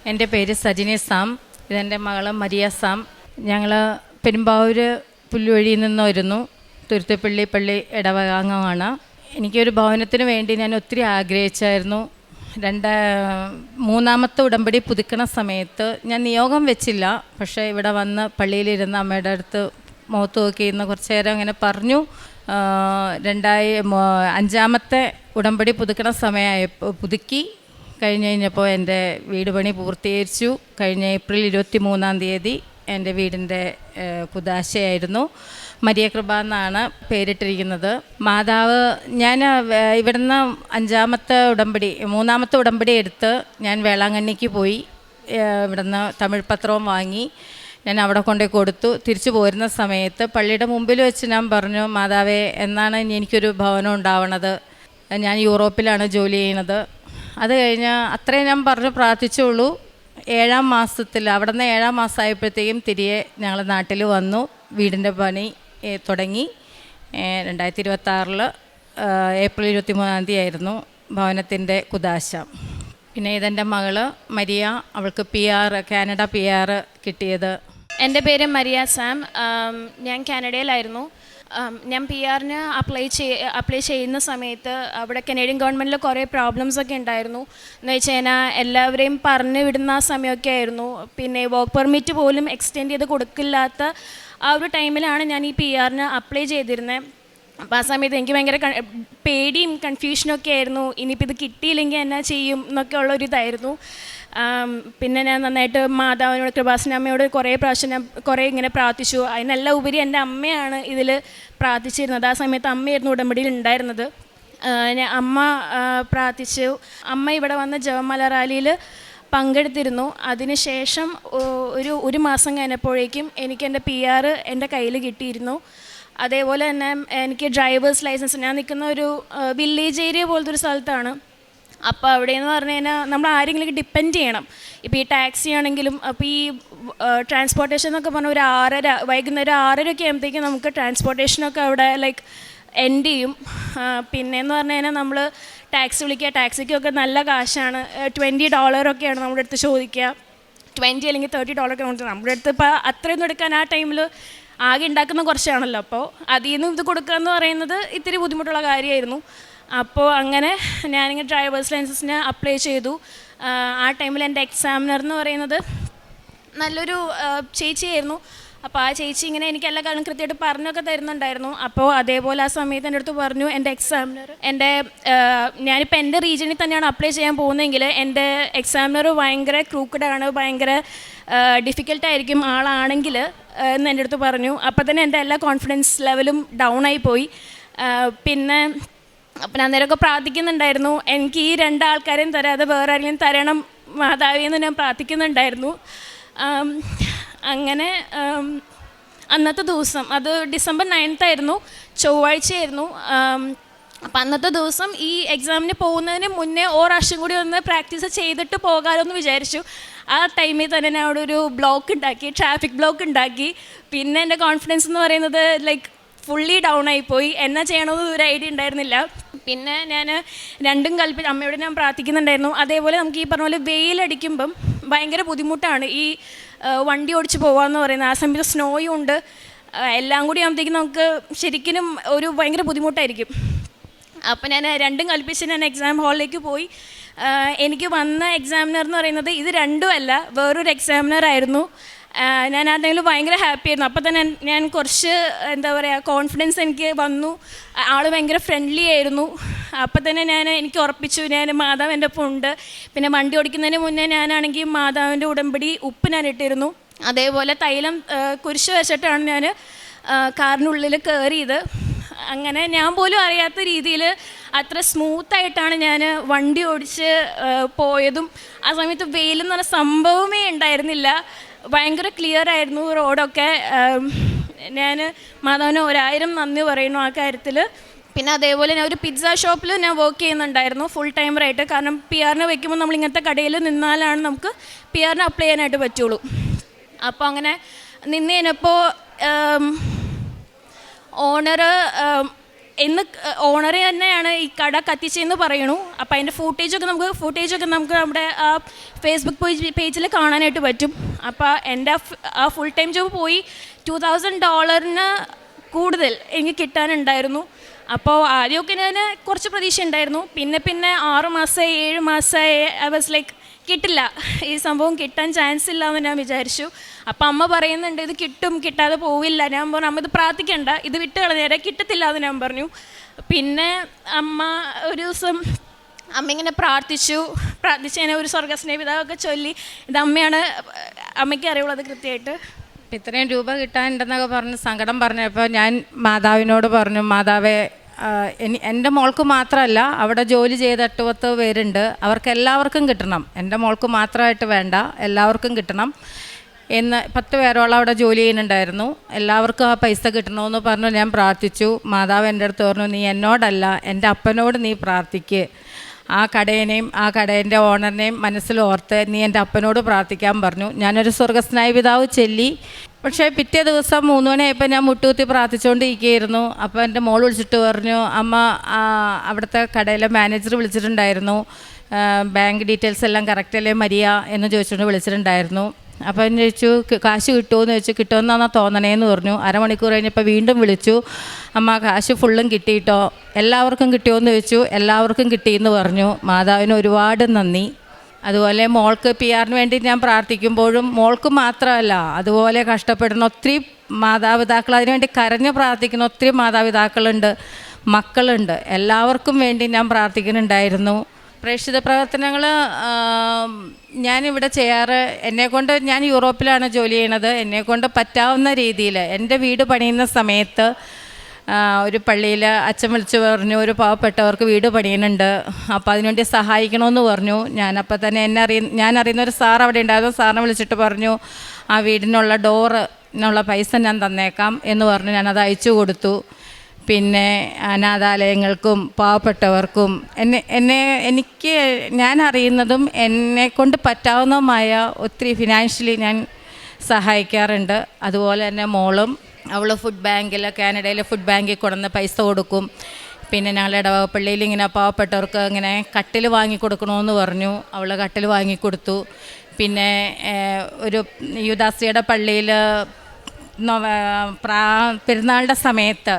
എൻ്റെ പേര് സജിനി സാം. ഇതെൻ്റെ മകൾ മരിയ സാം. ഞങ്ങൾ പെരുമ്പാവൂർ പുല്ലുവഴിയിൽ നിന്ന് വരുന്നു. തുരുത്തിപ്പള്ളി പള്ളി ഇടവകാംഗമാണ്. എനിക്കൊരു ഭവനത്തിന് വേണ്ടി ഞാൻ ഒത്തിരി ആഗ്രഹിച്ചായിരുന്നു. മൂന്നാമത്തെ ഉടമ്പടി പുതുക്കണ സമയത്ത് ഞാൻ നിയോഗം വെച്ചില്ല. പക്ഷേ ഇവിടെ വന്ന് പള്ളിയിലിരുന്ന് അമ്മയുടെ അടുത്ത് മുഖത്ത് നോക്കി ഇന്ന് കുറച്ച് നേരം അങ്ങനെ പറഞ്ഞു. 5ാമത്തെ ഉടമ്പടി പുതുക്കണ സമയമായപ്പോൾ പുതുക്കി കഴിഞ്ഞപ്പോൾ എൻ്റെ വീട് പണി പൂർത്തീകരിച്ചു. കഴിഞ്ഞ ഏപ്രിൽ 23 എൻ്റെ വീടിൻ്റെ കുദാശയായിരുന്നു. മരിയ കൃപ എന്നാണ് പേരിട്ടിരിക്കുന്നത്. മാതാവ്, ഞാൻ ഇവിടുന്ന് 3ാമത്തെ ഉടമ്പടി എടുത്ത് ഞാൻ വേളാങ്കണ്ണിക്ക് പോയി. ഇവിടുന്ന് തമിഴ് പത്രവും വാങ്ങി ഞാൻ അവിടെ കൊണ്ടുപോയി കൊടുത്തു. തിരിച്ചു പോരുന്ന സമയത്ത് പള്ളിയുടെ മുമ്പിൽ വെച്ച് ഞാൻ പറഞ്ഞു, മാതാവേ, എന്നാണ് എനിക്കൊരു ഭവനം ഉണ്ടാവണത്? ഞാൻ യൂറോപ്പിലാണ് ജോലി ചെയ്യണത്. അത് കഴിഞ്ഞ് അത്രയും ഞാൻ പറഞ്ഞു പ്രാർത്ഥിച്ചുള്ളൂ. 7ാം മാസത്തിൽ അവിടെ നിന്ന് 7ാം മാസമായപ്പോഴത്തേക്കും തിരികെ ഞങ്ങൾ നാട്ടിൽ വന്നു. വീടിൻ്റെ പണി തുടങ്ങി. 2026 ഏപ്രിൽ 23 ആയിരുന്നു ഭവനത്തിൻ്റെ കുദാശ. പിന്നെ ഇതെൻ്റെ മകള് മരിയ. അവൾക്ക് കാനഡ PR കിട്ടിയത്. എൻ്റെ പേര് മരിയ സാം. ഞാൻ കാനഡയിലായിരുന്നു. ഞാൻ PR-ന് അപ്ലൈ ചെയ്യുന്ന സമയത്ത് അവിടെ കനേഡിയൻ ഗവൺമെൻറ്റിൽ കുറേ പ്രോബ്ലംസൊക്കെ ഉണ്ടായിരുന്നു. എന്ന് വെച്ച് കഴിഞ്ഞാൽ എല്ലാവരെയും പറഞ്ഞു വിടുന്ന ആ സമയമൊക്കെ ആയിരുന്നു. പിന്നെ വർക്ക് പെർമിറ്റ് പോലും എക്സ്റ്റെൻഡ് ചെയ്ത് കൊടുക്കില്ലാത്ത ആ ഒരു ടൈമിലാണ് ഞാൻ ഈ PR-ന് അപ്ലൈ ചെയ്തിരുന്നത്. അപ്പോൾ ആ സമയത്ത് എനിക്ക് ഭയങ്കര പേടിയും കൺഫ്യൂഷനൊക്കെ ആയിരുന്നു. ഇനിയിപ്പോൾ ഇത് കിട്ടിയില്ലെങ്കിൽ എന്നാ ചെയ്യും എന്നൊക്കെ ഉള്ളൊരിതായിരുന്നു. പിന്നെ ഞാൻ നന്നായിട്ട് മാതാവിനോട്, കൃപാസനമ്മയോട് കുറേ പ്രാവശ്യം ഞാൻ ഇങ്ങനെ പ്രാർത്ഥിച്ചു. അതിനെല്ലാം ഉപരി എൻ്റെ അമ്മയാണ് ഇതിൽ പ്രാർത്ഥിച്ചിരുന്നത്. ആ സമയത്ത് അമ്മയായിരുന്നു ഉടമ്പടിയിൽ ഉണ്ടായിരുന്നത്. അമ്മ പ്രാർത്ഥിച്ചു. അമ്മ ഇവിടെ വന്ന് ജപമാല റാലിയിൽ പങ്കെടുത്തിരുന്നു. അതിനുശേഷം ഒരു മാസം കഴിഞ്ഞപ്പോഴേക്കും എനിക്ക് എൻ്റെ PR എൻ്റെ കയ്യിൽ കിട്ടിയിരുന്നു. അതേപോലെ തന്നെ എനിക്ക് ഡ്രൈവേഴ്സ് ലൈസൻസ്, ഞാൻ നിൽക്കുന്ന ഒരു വില്ലേജ് ഏരിയ പോലത്തെ ഒരു സ്ഥലത്താണ്. അപ്പോൾ അവിടെയെന്ന് പറഞ്ഞു കഴിഞ്ഞാൽ നമ്മൾ ആരെങ്കിലും ഡിപ്പെൻഡ് ചെയ്യണം. ഇപ്പോൾ ഈ ടാക്സി ആണെങ്കിലും, അപ്പോൾ ഈ ട്രാൻസ്പോർട്ടേഷൻ എന്നൊക്കെ പറഞ്ഞാൽ വൈകുന്നേരം 6:30 ആകുമ്പോഴത്തേക്കും നമുക്ക് ട്രാൻസ്പോർട്ടേഷനൊക്കെ അവിടെ എൻഡ് ചെയ്യും. പിന്നെയെന്ന് പറഞ്ഞു കഴിഞ്ഞാൽ നമ്മൾ ടാക്സി വിളിക്കുക, ടാക്സിക്കൊക്കെ നല്ല കാശാണ്. $20 നമ്മുടെ അടുത്ത് ചോദിക്കുക. 20 അല്ലെങ്കിൽ $30 ഒക്കെ നമ്മുടെ അടുത്ത് ഇപ്പോൾ അത്രയൊന്നും എടുക്കാൻ ആ ടൈമിൽ ആകെ ഉണ്ടാക്കുന്ന കുറച്ചാണല്ലോ. അപ്പോൾ അതിൽ നിന്ന് ഇത് കൊടുക്കുക എന്ന് പറയുന്നത് ഇത്തിരി ബുദ്ധിമുട്ടുള്ള കാര്യമായിരുന്നു. അപ്പോൾ അങ്ങനെ ഞാനിങ്ങനെ ഡ്രൈവേഴ്സ് ലൈസൻസിന് അപ്ലൈ ചെയ്തു. ആ ടൈമിൽ എൻ്റെ എക്സാമിനർ എന്ന് പറയുന്നത് നല്ലൊരു ചേച്ചിയായിരുന്നു. അപ്പോൾ ആ ചേച്ചി ഇങ്ങനെ എനിക്ക് എല്ലാ കാര്യം കൃത്യമായിട്ട് പറഞ്ഞൊക്കെ തരുന്നുണ്ടായിരുന്നു. അപ്പോൾ അതേപോലെ ആ സമയത്ത് എൻ്റെ അടുത്ത് പറഞ്ഞു, എൻ്റെ എക്സാമിനർ, ഞാനിപ്പോൾ എൻ്റെ റീജിയനിൽ തന്നെയാണ് അപ്ലൈ ചെയ്യാൻ പോകുന്നതെങ്കിൽ എൻ്റെ എക്സാമിനർ ഭയങ്കര ക്രൂക്കഡാണ്, ഭയങ്കര ഡിഫിക്കൽട്ടായിരിക്കും ആളാണെങ്കിൽ എന്ന് എൻ്റെ അടുത്ത് പറഞ്ഞു. അപ്പോൾ തന്നെ എൻ്റെ എല്ലാ കോൺഫിഡൻസ് ലെവലും ഡൗൺ ആയിപ്പോയി. പിന്നെ അപ്പം ഞാൻ നേരമൊക്കെ പ്രാർത്ഥിക്കുന്നുണ്ടായിരുന്നു, എനിക്ക് ഈ 2 ആൾക്കാരെയും തരാതെ വേറെ ആരെങ്കിലും തരണം മാതാവിയെന്ന് ഞാൻ പ്രാർത്ഥിക്കുന്നുണ്ടായിരുന്നു. അങ്ങനെ അന്നത്തെ ദിവസം, അത് December 9 ചൊവ്വാഴ്ചയായിരുന്നു. അപ്പം അന്നത്തെ ദിവസം ഈ എക്സാമിന് പോകുന്നതിന് മുന്നേ പ്രാവശ്യം കൂടി ഒന്ന് പ്രാക്ടീസ് ചെയ്തിട്ട് പോകാമല്ലോ എന്ന് വിചാരിച്ചു. ആ ടൈമിൽ തന്നെ ഞാൻ അവിടെ ഒരു ട്രാഫിക് ബ്ലോക്ക് ഉണ്ടാക്കി. പിന്നെ എൻ്റെ കോൺഫിഡൻസ് എന്ന് പറയുന്നത് ഫുള്ളി ഡൗൺ ആയിപ്പോയി. എന്നാ ചെയ്യണമെന്ന് ഒരു ഐഡിയ ഉണ്ടായിരുന്നില്ല. പിന്നെ ഞാൻ രണ്ടും കൽപ്പിച്ച് അമ്മയോട് ഞാൻ പ്രാർത്ഥിക്കുന്നുണ്ടായിരുന്നു. അതേപോലെ നമുക്ക് ഈ പറഞ്ഞ പോലെ വെയിലടിക്കുമ്പം ഭയങ്കര ബുദ്ധിമുട്ടാണ് ഈ വണ്ടി ഓടിച്ച് പോകാമെന്ന് പറയുന്നത്. ആ സമയത്ത് സ്നോയും ഉണ്ട്. എല്ലാം കൂടി ആകുമ്പോഴത്തേക്കും നമുക്ക് ശരിക്കും ഒരു ഭയങ്കര ബുദ്ധിമുട്ടായിരിക്കും. അപ്പോൾ ഞാൻ രണ്ടും കൽപ്പിച്ച് ഞാൻ എക്സാം ഹാളിലേക്ക് പോയി. എനിക്ക് വന്ന എക്സാമിനർ എന്ന് പറയുന്നത് ഇത് രണ്ടും അല്ല, വേറൊരു എക്സാമിനർ ആയിരുന്നു. ഞാൻ ആ ടൈമിൽ ഭയങ്കര ഹാപ്പി ആയിരുന്നു. അപ്പോൾ തന്നെ ഞാൻ കുറച്ച് കോൺഫിഡൻസ് എനിക്ക് വന്നു. ആൾ ഭയങ്കര ഫ്രണ്ട്ലി ആയിരുന്നു. അപ്പോൾ തന്നെ എനിക്ക് ഉറപ്പിച്ചു, ഞാൻ മാതാവ് എൻ്റെ ഒപ്പം ഉണ്ട്. പിന്നെ വണ്ടി ഓടിക്കുന്നതിന് മുന്നേ ഞാനാണെങ്കിൽ മാതാവിൻ്റെ ഉടമ്പടി ഉപ്പ് ഞാൻ ഇട്ടിരുന്നു. അതേപോലെ തൈലം കുരിശ് വെച്ചിട്ടാണ് ഞാൻ കാറിനുള്ളിൽ കയറിയത്. അങ്ങനെ ഞാൻ പോലും അറിയാത്ത രീതിയിൽ അത്ര സ്മൂത്തായിട്ടാണ് ഞാൻ വണ്ടി ഓടിച്ച് പോയതും. ആ സമയത്ത് വെയിലെന്ന് പറഞ്ഞ സംഭവമേ ഉണ്ടായിരുന്നില്ല. ഭയങ്കര ക്ലിയർ ആയിരുന്നു റോഡൊക്കെ. ഞാൻ മാധവന് 1000 നന്ദി പറയുന്നു ആ കാര്യത്തിൽ. പിന്നെ അതേപോലെ ഞാൻ ഒരു പിസ്സ ഷോപ്പിൽ ഞാൻ വർക്ക് ചെയ്യുന്നുണ്ടായിരുന്നു ഫുൾ ടൈമറായിട്ട്. കാരണം PR-ന് വയ്ക്കുമ്പോൾ നമ്മൾ ഇങ്ങനത്തെ കടയിൽ നിന്നാലാണ് നമുക്ക് PR-ന് അപ്ലൈ ചെയ്യാനായിട്ട് പറ്റുള്ളൂ. അപ്പോൾ അങ്ങനെ നിന്ന് കഴിഞ്ഞപ്പോൾ ഓണർ എന്ന് ഓണർ തന്നെയാണ് ഈ കട കത്തിച്ചതെന്ന് പറയണു. അപ്പോൾ അതിൻ്റെ ഫൂട്ടേജൊക്കെ നമുക്ക് നമ്മുടെ ആ ഫേസ്ബുക്ക് പേജിൽ കാണാനായിട്ട് പറ്റും. അപ്പോൾ എൻ്റെ ആ ഫുൾ ടൈം ജോബ് പോയി $2000 കൂടുതൽ എനിക്ക് കിട്ടാനുണ്ടായിരുന്നു. അപ്പോൾ ആദ്യമൊക്കെ ഞാൻ കുറച്ച് പ്രതീക്ഷ ഉണ്ടായിരുന്നു. പിന്നെ 6 മാസമായി 7 മാസമായി ഐ വാസ് ലൈക്ക് കിട്ടില്ല, ഈ സംഭവം കിട്ടാൻ ചാൻസ് ഇല്ല എന്ന് ഞാൻ വിചാരിച്ചു. അപ്പം അമ്മ പറയുന്നുണ്ട് ഇത് കിട്ടും, കിട്ടാതെ പോവില്ല. ഞാൻ പറഞ്ഞു അമ്മ ഇത് പ്രാർത്ഥിക്കണ്ട, ഇത് വിട്ട് കളഞ്ഞേരെ, കിട്ടത്തില്ല എന്ന് ഞാൻ പറഞ്ഞു. പിന്നെ അമ്മ ഒരു ദിവസം അമ്മ ഇങ്ങനെ പ്രാർത്ഥിച്ച് ഞാൻ ഒരു സ്വർഗസ്നേഹിതാവൊക്കെ ചൊല്ലി, ഇത് അമ്മയ്ക്ക് അറിയുള്ളത് കൃത്യമായിട്ട്. ഇത്രയും രൂപ കിട്ടാനുണ്ടെന്നൊക്കെ പറഞ്ഞ് സങ്കടം പറഞ്ഞപ്പോൾ ഞാൻ മാതാവിനോട് പറഞ്ഞു, മാതാവേ എൻ്റെ മോൾക്ക് മാത്രമല്ല അവിടെ ജോലി ചെയ്ത് 8-10 പേരുണ്ട്, അവർക്ക് എല്ലാവർക്കും കിട്ടണം, എൻ്റെ മോൾക്ക് മാത്രമായിട്ട് വേണ്ട, എല്ലാവർക്കും കിട്ടണം എന്ന്. 10 പേരോളം അവിടെ ജോലി ചെയ്യുന്നുണ്ടായിരുന്നു, എല്ലാവർക്കും ആ പൈസ കിട്ടണമെന്ന് പറഞ്ഞു. ഞാൻ പ്രാർത്ഥിച്ചു. മാതാവ് എൻ്റെ അടുത്ത് പറഞ്ഞു, നീ എന്നോടല്ല എൻ്റെ അപ്പനോട് നീ പ്രാർത്ഥിക്ക്, ആ കടേനെയും ആ കടേൻ്റെ ഓണറിനെയും മനസ്സിലോർത്ത് നീ എൻ്റെ അപ്പനോട് പ്രാർത്ഥിക്കാൻ പറഞ്ഞു. ഞാനൊരു സ്വർഗസ്നായ പിതാവ് ചൊല്ലി. പക്ഷേ പിറ്റേ ദിവസം 3 മണിയായപ്പോൾ ഞാൻ മുട്ടുകുത്തി പ്രാർത്ഥിച്ചുകൊണ്ടിരിക്കുകയായിരുന്നു. അപ്പോൾ എൻ്റെ മോൾ വിളിച്ചിട്ട് പറഞ്ഞു, അമ്മ അവിടുത്തെ കടയിലെ മാനേജർ വിളിച്ചിട്ടുണ്ടായിരുന്നു, ബാങ്ക് ഡീറ്റെയിൽസ് എല്ലാം കറക്റ്റല്ലേ മരിയ എന്ന് ചോദിച്ചുകൊണ്ട് വിളിച്ചിട്ടുണ്ടായിരുന്നു. അപ്പോൾ ഞാൻ ചോദിച്ചു കാശ് കിട്ടുമോയെന്ന് ചോദിച്ചു. കിട്ടുമെന്നാണ് തോന്നണേന്ന് പറഞ്ഞു. അരമണിക്കൂർ കഴിഞ്ഞപ്പോൾ വീണ്ടും വിളിച്ചു, അമ്മ കാശ് ഫുള്ളും കിട്ടിയിട്ടോ, എല്ലാവർക്കും കിട്ടിയോയെന്ന് ചോദിച്ചു. എല്ലാവർക്കും കിട്ടിയെന്ന് പറഞ്ഞു. മാതാവിന് ഒരുപാട് നന്ദി. അതുപോലെ മോൾക്ക് PR വേണ്ടി ഞാൻ പ്രാർത്ഥിക്കുമ്പോഴും മോൾക്ക് മാത്രമല്ല, അതുപോലെ കഷ്ടപ്പെടുന്ന ഒത്തിരി മാതാപിതാക്കൾ, അതിനുവേണ്ടി കരഞ്ഞ് പ്രാർത്ഥിക്കുന്ന ഒത്തിരി മാതാപിതാക്കളുണ്ട്, മക്കളുണ്ട്. എല്ലാവർക്കും വേണ്ടി ഞാൻ പ്രാർത്ഥിക്കുന്നുണ്ടായിരുന്നു. പ്രേക്ഷിത പ്രവർത്തനങ്ങൾ ഞാനിവിടെ ചെയ്യാറ്, എന്നെക്കൊണ്ട്, ഞാൻ യൂറോപ്പിലാണ് ജോലി ചെയ്യണത്, എന്നെക്കൊണ്ട് പറ്റാവുന്ന രീതിയിൽ എൻ്റെ വീട് പണിയുന്ന സമയത്ത് ഒരു പള്ളിയിൽ അച്ഛൻ വിളിച്ച് പറഞ്ഞു, ഒരു പാവപ്പെട്ടവർക്ക് വീട് പണിയുന്നുണ്ട്, അപ്പോൾ അതിനുവേണ്ടി സഹായിക്കണമെന്ന് പറഞ്ഞു. ഞാനപ്പോൾ തന്നെ ഞാൻ അറിയുന്ന ഒരു സാർ അവിടെ ഉണ്ടായിരുന്നു. സാറിനെ വിളിച്ചിട്ട് പറഞ്ഞു, ആ വീടിനുള്ള ഡോറിനുള്ള പൈസ ഞാൻ തന്നേക്കാം എന്ന് പറഞ്ഞു. ഞാനത് അയച്ചു കൊടുത്തു. പിന്നെ അനാഥാലയങ്ങൾക്കും പാവപ്പെട്ടവർക്കും ഞാൻ അറിയുന്നതും എന്നെക്കൊണ്ട് പറ്റാവുന്നതുമായ ഒത്തിരി ഫിനാൻഷ്യലി ഞാൻ സഹായിക്കാറുണ്ട്. അതുപോലെ തന്നെ മോളും, അവൾ കാനഡയിലെ ഫുഡ് ബാങ്കിൽ കൊണ്ടുവന്ന് പൈസ കൊടുക്കും. പിന്നെ ഞങ്ങളുടെ ഇടവകപ്പള്ളിയിൽ ഇങ്ങനെ പാവപ്പെട്ടവർക്ക് ഇങ്ങനെ കട്ടിൽ വാങ്ങിക്കൊടുക്കണമെന്ന് പറഞ്ഞു, അവൾ കട്ടിൽ വാങ്ങിക്കൊടുത്തു. പിന്നെ ഒരു യുദാശ്രീയുടെ പള്ളിയിൽ പെരുന്നാളുടെ സമയത്ത്,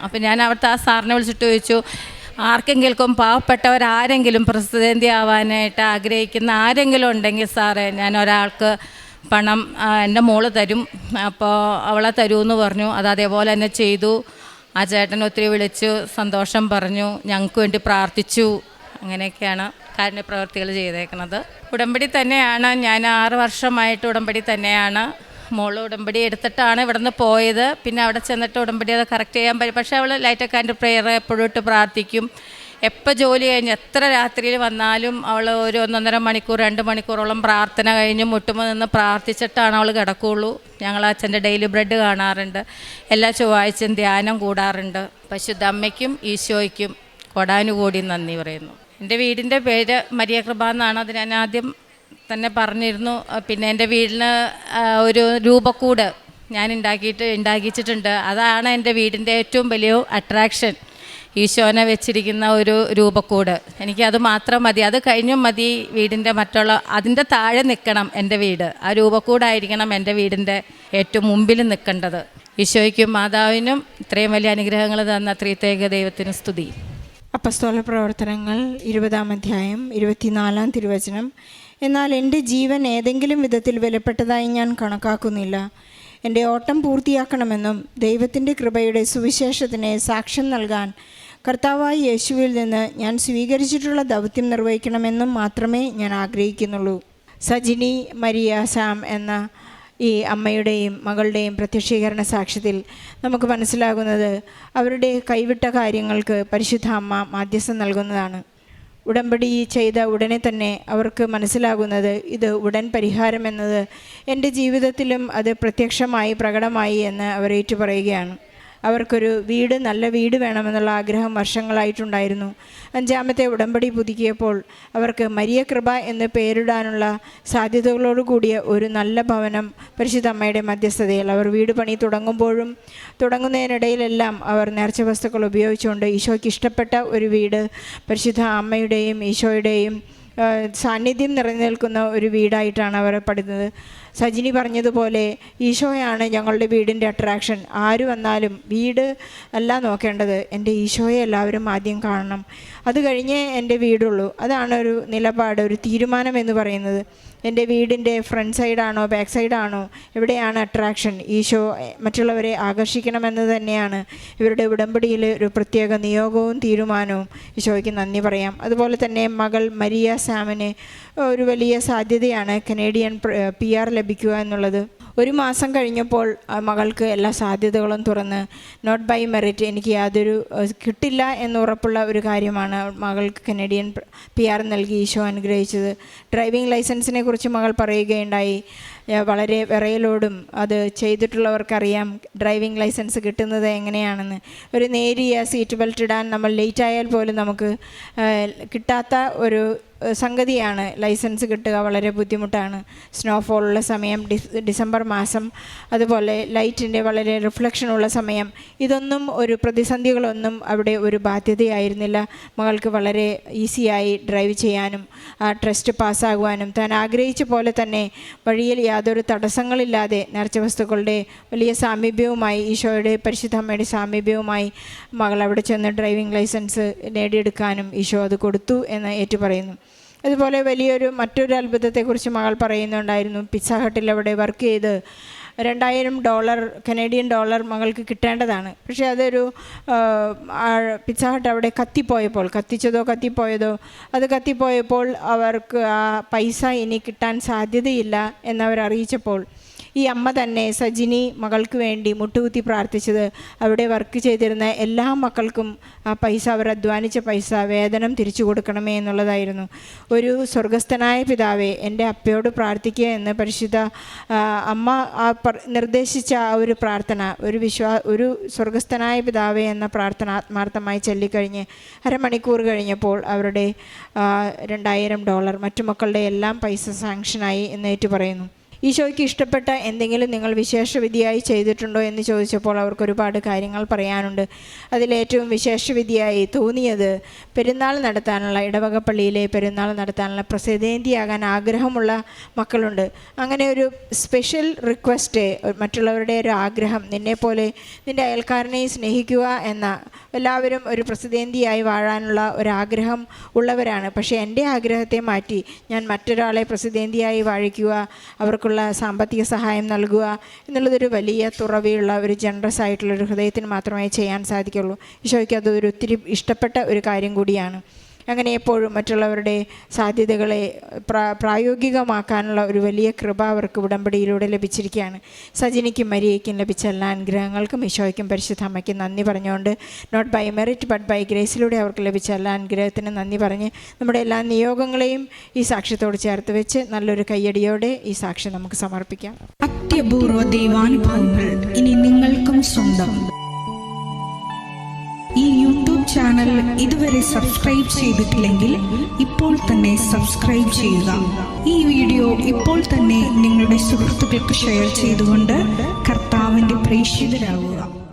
അപ്പം ഞാൻ അവിടുത്തെ ആ സാറിനെ വിളിച്ചിട്ട് ചോദിച്ചു, ആർക്കെങ്കിലും പാവപ്പെട്ടവരാരെങ്കിലും പ്രസിഡന്റ് ആവാനായിട്ട് ആഗ്രഹിക്കുന്ന ആരെങ്കിലും ഉണ്ടെങ്കിൽ സാറേ, ഞാൻ ഒരാൾക്ക് പണം എൻ്റെ മോള് തരും, അപ്പോൾ അവളെ തരുമെന്ന് പറഞ്ഞു. അത് അതേപോലെ തന്നെ ചെയ്തു. ആ ചേട്ടൻ ഒത്തിരി വിളിച്ചു സന്തോഷം പറഞ്ഞു, ഞങ്ങൾക്ക് വേണ്ടി പ്രാർത്ഥിച്ചു. അങ്ങനെയൊക്കെയാണ് കാരുണ്യപ്രവർത്തികൾ ചെയ്തേക്കുന്നത്. ഉടമ്പടി തന്നെയാണ്, ഞാൻ 6 വർഷമായിട്ട് ഉടമ്പടി തന്നെയാണ്. മോൾ ഉടമ്പടി എടുത്തിട്ടാണ് ഇവിടെ നിന്ന് പോയത്. പിന്നെ അവിടെ ചെന്നിട്ട് ഉടമ്പടി അത് കറക്റ്റ് ചെയ്യാൻ പറ്റും. പക്ഷേ അവൾ ലൈറ്റ് ഓഫ് ആൻഡ് പ്രെയർ എപ്പോഴും ഇട്ട് പ്രാർത്ഥിക്കും. എപ്പോൾ ജോലി കഴിഞ്ഞ് എത്ര രാത്രിയിൽ വന്നാലും അവൾ ഒരു 1.5 മണിക്കൂർ 2 മണിക്കൂറോളം പ്രാർത്ഥന കഴിഞ്ഞ് മുട്ടുമ്പോൾ നിന്ന് പ്രാർത്ഥിച്ചിട്ടാണ് അവൾ കിടക്കുകയുള്ളൂ. ഞങ്ങൾ അച്ഛൻ്റെ ഡെയിലി ബ്രെഡ് കാണാറുണ്ട്, എല്ലാ ചൊവ്വാഴ്ചയും ധ്യാനം കൂടാറുണ്ട്. പരിശുദ്ധ അമ്മയ്ക്കും ഈശോയ്ക്കും കോടാനുകോടി നന്ദി പറയുന്നു. എൻ്റെ വീടിൻ്റെ പേര് മരിയ കൃപ എന്നാണ്. അത് ഞാൻ ആദ്യം തന്നെ പറഞ്ഞിരുന്നു. പിന്നെ എൻ്റെ വീടിന് ഒരു രൂപക്കൂട് ഞാൻ ഉണ്ടാക്കിച്ചിട്ടുണ്ട്. അതാണ് എൻ്റെ വീടിൻ്റെ ഏറ്റവും വലിയ അട്രാക്ഷൻ, ഈശോനെ വെച്ചിരിക്കുന്ന ഒരു രൂപക്കൂട്. എനിക്കത് മാത്രം മതി, അത് കഴിഞ്ഞും മതി. വീടിൻ്റെ അതിൻ്റെ താഴെ നിൽക്കണം എൻ്റെ വീട്. ആ രൂപക്കൂടായിരിക്കണം എൻ്റെ വീടിൻ്റെ ഏറ്റവും മുമ്പിൽ നിൽക്കേണ്ടത്. ഈശോയ്ക്കും മാതാവിനും ഇത്രയും വലിയ അനുഗ്രഹങ്ങൾ തന്ന ത്രിത്വൈക ദൈവത്തിന് സ്തുതി. അപ്പസ്തോല പ്രവർത്തനങ്ങൾ 20-ാം അധ്യായം 24-ാം തിരുവചനം. എന്നാൽ എൻ്റെ ജീവൻ ഏതെങ്കിലും വിധത്തിൽ വിലപ്പെട്ടതായി ഞാൻ കണക്കാക്കുന്നില്ല. എൻ്റെ ഓട്ടം പൂർത്തിയാക്കണമെന്നും ദൈവത്തിൻ്റെ കൃപയുടെ സുവിശേഷത്തിന് സാക്ഷ്യം നൽകാൻ കർത്താവായ യേശുവിൽ നിന്ന് ഞാൻ സ്വീകരിച്ചിട്ടുള്ള ദൗത്യം നിർവഹിക്കണമെന്നും മാത്രമേ ഞാൻ ആഗ്രഹിക്കുന്നുള്ളൂ. സജിനി മരിയ സാം എന്ന ഈ അമ്മയുടെയും മകളുടെയും പ്രത്യക്ഷീകരണ സാക്ഷ്യത്തിൽ നമുക്ക് മനസ്സിലാകുന്നത് അവരുടെ കൈവിട്ട കാര്യങ്ങൾക്ക് പരിശുദ്ധ അമ്മ മാധ്യസ്ഥം നൽകുന്നതാണ്. ഉടമ്പടി ചെയ്ത ഉടനെ തന്നെ അവർക്ക് മനസ്സിലാകുന്നത് ഇത് ഉടൻ പരിഹാരമെന്നത് എൻ്റെ ജീവിതത്തിലും അത് പ്രത്യക്ഷമായി പ്രകടമായി എന്ന് അവർ ഏറ്റുപറയുകയാണ്. അവർക്കൊരു വീട്, നല്ല വീട് വേണമെന്നുള്ള ആഗ്രഹം വർഷങ്ങളായിട്ടുണ്ടായിരുന്നു. 5ാമത്തെ ഉടമ്പടി പുതുക്കിയപ്പോൾ അവർക്ക് മരിയ കൃപ എന്ന് പേരിടാനുള്ള സാധ്യതകളോടുകൂടിയ ഒരു നല്ല ഭവനം പരിശുദ്ധ അമ്മയുടെ മധ്യസ്ഥതയിൽ അവർ വീട് പണി തുടങ്ങുന്നതിനിടയിലെല്ലാം അവർ നേർച്ച വസ്തുക്കൾ ഉപയോഗിച്ചുകൊണ്ട് ഈശോയ്ക്ക് ഇഷ്ടപ്പെട്ട ഒരു വീട്, പരിശുദ്ധ അമ്മയുടെയും ഈശോയുടെയും സാന്നിധ്യം നിറഞ്ഞു നിൽക്കുന്ന ഒരു വീടായിട്ടാണ് അവർ പണിതത്. സജിനി പറഞ്ഞതുപോലെ ഈശോയാണ് ഞങ്ങളുടെ വീടിൻ്റെ അട്രാക്ഷൻ. ആര് വന്നാലും വീട് അല്ല നോക്കേണ്ടത്, എൻ്റെ ഈശോയെ എല്ലാവരും ആദ്യം കാണണം, അത് കഴിഞ്ഞേ എൻ്റെ വീടുള്ളൂ. അതാണ് ഒരു നിലപാട്, ഒരു തീരുമാനം എന്ന് പറയുന്നത്. എൻ്റെ വീടിൻ്റെ ഫ്രണ്ട് സൈഡാണോ ബാക്ക് സൈഡാണോ, എവിടെയാണ് അട്രാക്ഷൻ? ഈശോ മറ്റുള്ളവരെ ആകർഷിക്കണമെന്ന് തന്നെയാണ് ഇവരുടെ ഉടമ്പടിയിൽ ഒരു പ്രത്യേക നിയോഗവും തീരുമാനവും. ഈശോയ്ക്ക് നന്ദി പറയാം. അതുപോലെ തന്നെ മകൾ മരിയ സാമിന് ഒരു വലിയ സാധ്യതയാണ് കനേഡിയൻ PR ലഭിക്കുക എന്നുള്ളത്. 1 മാസം കഴിഞ്ഞപ്പോൾ മകൾക്ക് എല്ലാ സാധ്യതകളും തുറന്ന് നോട്ട് ബൈ മെറിറ്റ്, എനിക്ക് യാതൊരു കിട്ടില്ല എന്നുറപ്പുള്ള ഒരു കാര്യമാണ് മകൾക്ക് കനേഡിയൻ PR നൽകി ഈശോ അനുഗ്രഹിച്ചത്. ഡ്രൈവിംഗ് ലൈസൻസിനെ കുറിച്ച് മകൾ പറയുകയുണ്ടായി. വളരെ വിറയലോടും അത് ചെയ്തിട്ടുള്ളവർക്കറിയാം ഡ്രൈവിംഗ് ലൈസൻസ് കിട്ടുന്നത് എങ്ങനെയാണെന്ന്. ഒരു നേരിയ സീറ്റ് ബെൽറ്റ് ഇടാൻ നമ്മൾ ലേറ്റ് ആയാൽ പോലും നമുക്ക് കിട്ടാത്ത ഒരു സംഗതിയാണ് ലൈസൻസ് കിട്ടുക. വളരെ ബുദ്ധിമുട്ടാണ്. സ്നോഫോളുള്ള സമയം, ഡിസംബർ മാസം, അതുപോലെ ലൈറ്റിൻ്റെ വളരെ റിഫ്ലക്ഷനുള്ള സമയം, ഇതൊന്നും ഒരു പ്രതിസന്ധികളൊന്നും അവിടെ ഒരു ബാധ്യതയായിരുന്നില്ല. മകൾക്ക് വളരെ ഈസിയായി ഡ്രൈവ് ചെയ്യാനും ആ ടെസ്റ്റ് പാസ്സാകുവാനും താൻ ആഗ്രഹിച്ച പോലെ തന്നെ വഴിയിൽ യാതൊരു തടസ്സങ്ങളില്ലാതെ നേർച്ച വസ്തുക്കളുടെ വലിയ സാമീപ്യവുമായി, ഈശോയുടെ പരിശുദ്ധ അമ്മയുടെ സാമീപ്യവുമായി മകൾ അവിടെ ചെന്ന് ഡ്രൈവിംഗ് ലൈസൻസ് നേടിയെടുക്കാനും ഈശോ അത് കൊടുത്തു എന്ന് ഏറ്റുപറയുന്നു. അതുപോലെ മറ്റൊരു അത്ഭുതത്തെക്കുറിച്ച് മകൾ പറയുന്നുണ്ടായിരുന്നു. പിസ്സ ഹട്ടിൽ അവിടെ വർക്ക് ചെയ്ത് $2000 കനേഡിയൻ ഡോളർ മകൾക്ക് കിട്ടേണ്ടതാണ്. പക്ഷേ അതൊരു പിസ്സ ഹട്ട് അവിടെ കത്തിപ്പോയപ്പോൾ അവർക്ക് ആ പൈസ ഇനി കിട്ടാൻ സാധ്യതയില്ല എന്നവരറിയിച്ചപ്പോൾ ഈ അമ്മ തന്നെ സജിനി മകൾക്ക് വേണ്ടി മുട്ടുകുത്തി പ്രാർത്ഥിച്ചത് അവിടെ വർക്ക് ചെയ്തിരുന്ന എല്ലാ മക്കൾക്കും ആ പൈസ, അവർ അധ്വാനിച്ച പൈസ, വേതനം തിരിച്ചു കൊടുക്കണമേ എന്നുള്ളതായിരുന്നു. ഒരു സ്വർഗസ്ഥനായ പിതാവേ, എൻ്റെ അപ്പയോട് പ്രാർത്ഥിക്കുക എന്ന് പരിശുദ്ധ അമ്മ നിർദ്ദേശിച്ച ആ ഒരു പ്രാർത്ഥന, ഒരു സ്വർഗസ്ഥനായ പിതാവേ എന്ന പ്രാർത്ഥന ആത്മാർത്ഥമായി ചൊല്ലിക്കഴിഞ്ഞ് അരമണിക്കൂർ കഴിഞ്ഞപ്പോൾ അവരുടെ $2000 മറ്റു മക്കളുടെ എല്ലാം പൈസ സാങ്ഷനായി എന്ന് ഏറ്റു പറയുന്നു. ഈശോയ്ക്ക് ഇഷ്ടപ്പെട്ട എന്തെങ്കിലും നിങ്ങൾ വിശേഷവിധിയായി ചെയ്തിട്ടുണ്ടോ എന്ന് ചോദിച്ചപ്പോൾ അവർക്ക് ഒരുപാട് കാര്യങ്ങൾ പറയാനുണ്ട്. അതിലേറ്റവും വിശേഷവിധിയായി തോന്നിയത് പെരുന്നാൾ നടത്താനുള്ള, ഇടവക പള്ളിയിലെ പെരുന്നാൾ നടത്താനുള്ള പ്രസിദ്ധേന്തിയാകാൻ ആഗ്രഹമുള്ള മക്കളുണ്ട്. അങ്ങനെ ഒരു സ്പെഷ്യൽ റിക്വസ്റ്റ്, മറ്റുള്ളവരുടെ ഒരു ആഗ്രഹം, നിന്നെപ്പോലെ നിൻ്റെ അയൽക്കാരനെ സ്നേഹിക്കുക എന്ന, എല്ലാവരും ഒരു പ്രസിദ്ധേന്തിയായി വാഴാനുള്ള ഒരാഗ്രഹം ഉള്ളവരാണ്. പക്ഷേ എൻ്റെ ആഗ്രഹത്തെ മാറ്റി ഞാൻ മറ്റൊരാളെ പ്രസിദ്ധേന്തിയായി വാഴിക്കുക, അവർക്കുള്ള സാമ്പത്തിക സഹായം നൽകുക എന്നുള്ളതൊരു വലിയ തുറവിയുള്ള ഒരു ജനറസ് ആയിട്ടുള്ളൊരു ഹൃദയത്തിന് മാത്രമേ ചെയ്യാൻ സാധിക്കുള്ളൂ. ഈശോയ്ക്ക് അത് ഒത്തിരി ഇഷ്ടപ്പെട്ട ഒരു കാര്യം കൂടിയാണ്. അങ്ങനെ എപ്പോഴും മറ്റുള്ളവരുടെ സാധ്യതകളെ പ്രായോഗികമാക്കാനുള്ള ഒരു വലിയ കൃപ അവർക്ക് ഉടമ്പടിയിലൂടെ ലഭിച്ചിരിക്കുകയാണ്. സജിനിക്കും മരിയയ്ക്കും ലഭിച്ച എല്ലാ അനുഗ്രഹങ്ങൾക്കും ഈശോയ്ക്കും പരിശുദ്ധ അമ്മയ്ക്കും നന്ദി പറഞ്ഞുകൊണ്ട്, not by merit but by ഗ്രേസിലൂടെ അവർക്ക് ലഭിച്ച എല്ലാ അനുഗ്രഹത്തിനും നന്ദി പറഞ്ഞ് നമ്മുടെ എല്ലാ നിയോഗങ്ങളെയും ഈ സാക്ഷ്യത്തോട് ചേർത്ത് വെച്ച് നല്ലൊരു കയ്യടിയോടെ ഈ സാക്ഷ്യം നമുക്ക് സമർപ്പിക്കാം. അത്യപൂർവ ദൈവാനുഭവങ്ങൾ ഇനി നിങ്ങൾക്കും സ്വന്തം. ഈ യൂട്യൂബ് ചാനൽ ഇതുവരെ സബ്സ്ക്രൈബ് ചെയ്തിട്ടില്ലെങ്കിൽ ഇപ്പോൾ തന്നെ സബ്സ്ക്രൈബ് ചെയ്യുക. ഈ വീഡിയോ ഇപ്പോൾ തന്നെ നിങ്ങളുടെ സുഹൃത്തുക്കൾക്ക് ഷെയർ ചെയ്തുകൊണ്ട് കർത്താവിൻ്റെ പ്രേക്ഷിതരാകുക.